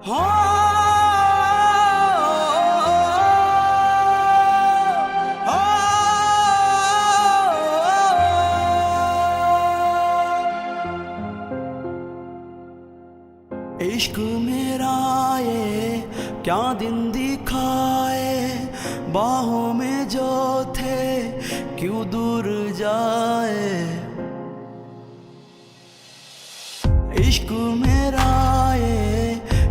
इश्क मेरा ये क्या दिन दिखाए, बाहों में जो थे क्यों दूर जाए। इश्क मेरा ये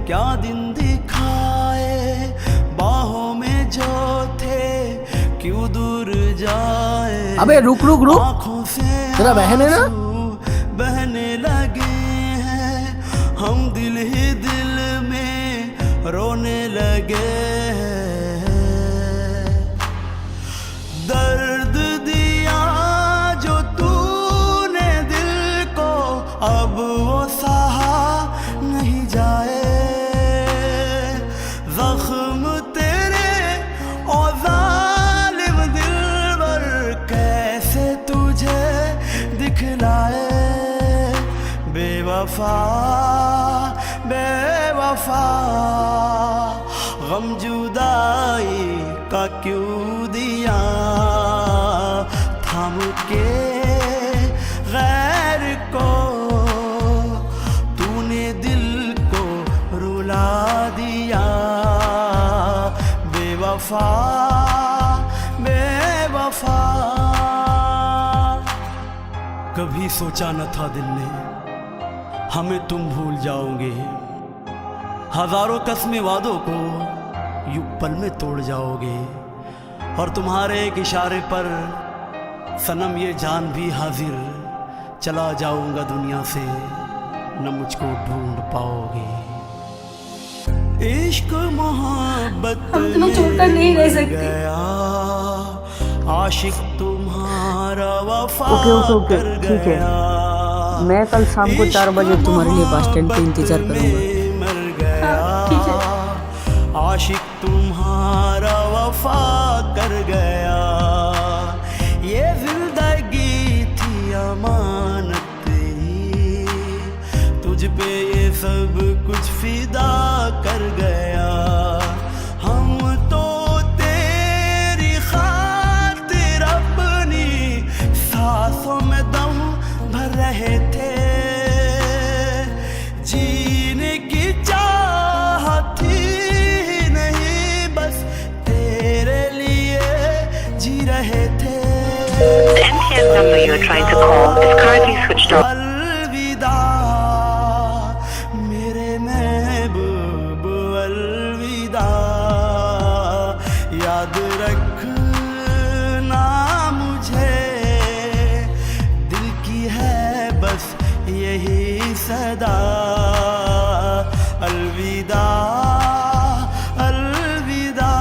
क्या दिन दिखाए, बाहों में जो थे क्यों दूर जाए। अबे रुक रुक रुक, आँखों से तेरा बहन है ना? बहने लगे हैं, हम दिल ही दिल में रोने लगे हैं। दर्द दिया जो तूने दिल को, अब वो सहा नहीं जाए। जख्म तेरे और जालिम दिलबर कैसे तुझे दिखलाए। बेवफा बेवफा गम जुदाई का क्यों दिया थाम के गैर को, तूने दिल को रुला दिया। बेवफा बेवफा। कभी सोचा न था दिल ने हमें तुम भूल जाओगे, हजारों कस्में वादों को यूं पल में तोड़ जाओगे। और तुम्हारे एक इशारे पर सनम ये जान भी हाजिर, चला जाऊंगा दुनिया से न मुझको ढूंढ पाओगे। इश्क मोहब्बत हम तुम्हें छोड़कर नहीं रह सकते। आशिक तुम्हारा वफा ओके, कर ठीक है। गया। मैं कल शाम को 4 बजे तुम्हारे लिए बस स्टैंड पे इंतजार करूंगा। मर गया। ठीक है। आशिक तुम्हारा वफा कर गया। ये जिंदगी थी अमानत तेरी, तुझ पे ये सब कुछ फिदा कर गया। हम तो तेरी खातिर अपनी सांसों में दम भर रहे थे। जीने की चाहत थी नहीं, बस तेरे लिए जी रहे थे। The MTN number you are trying to call is currently switched off. अलविदा मेरे महबूब, अलविदा। याद रखना मुझे, दिल की है बस यही सदा। अलविदा अलविदा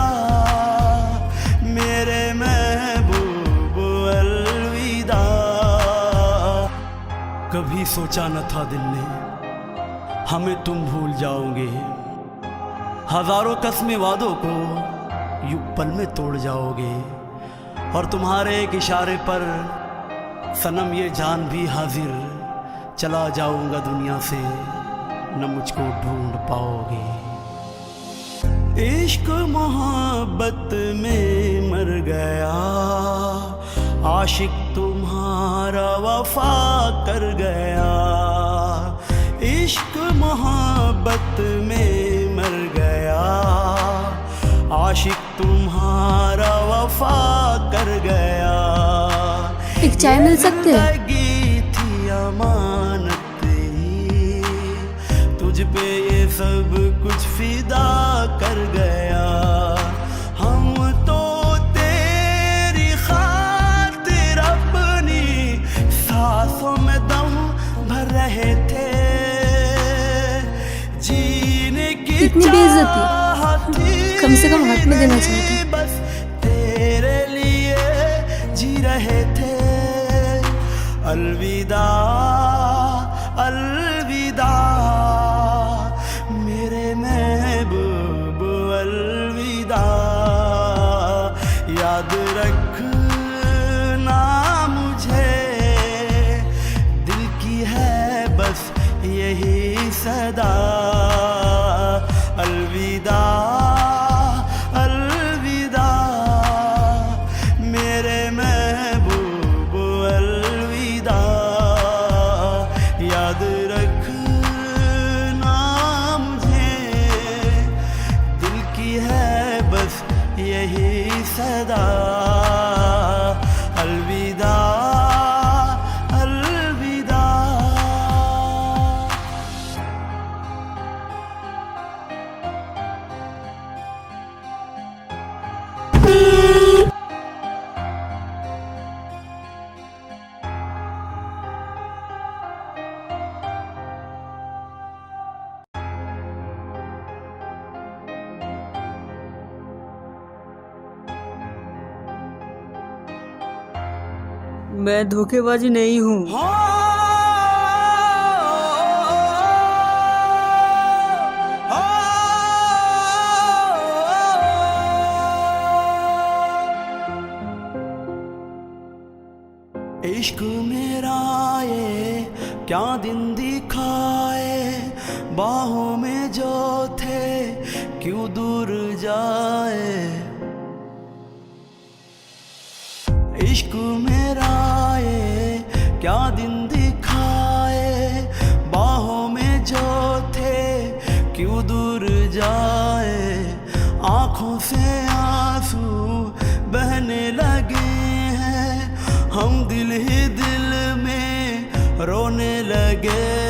मेरे महबूब, अलविदा। कभी सोचा न था दिल ने हमें तुम भूल जाओगे, हजारों कस्में वादों को यूं पल में तोड़ जाओगे। और तुम्हारे एक इशारे पर सनम ये जान भी हाजिर, चला जाऊंगा दुनिया से न मुझको ढूंढ पाओगे। इश्क मोहब्बत में मर गया, आशिक तुम्हारा वफा कर गया। इश्क मोहब्बत में मर गया, आशिक तुम्हारा वफा कर गया। एक चाय मिल सकते हैं? जिंदगी थी अमानत तेरी, तुझ पे ये सब कुछ फिदा कर गया। हम तो तेरी खातिर अपनी सांसों में दम भर रहे थे। जीने की कितनी बेइज्जती, चाहत थी कम से कम हटने देना चाहिए। बस तेरे लिए जी रहे थे। अलविदा अलविदा मेरे महबूब, अलविदा। याद रखना मुझे, दिल की है बस यही सदा। सदा अलविदा अलविदा। मैं धोखेबाजी नहीं हूँ। इश्क मेरा ये क्या दिन दिखाए, बाहों में जो थे क्यों दूर जाए। इश्क मेरा ये क्या दिन दिखाए, बाहों में जो थे क्यों दूर जाए। आँखों से आंसू बहने लगे हैं, हम दिल ही दिल में रोने लगे।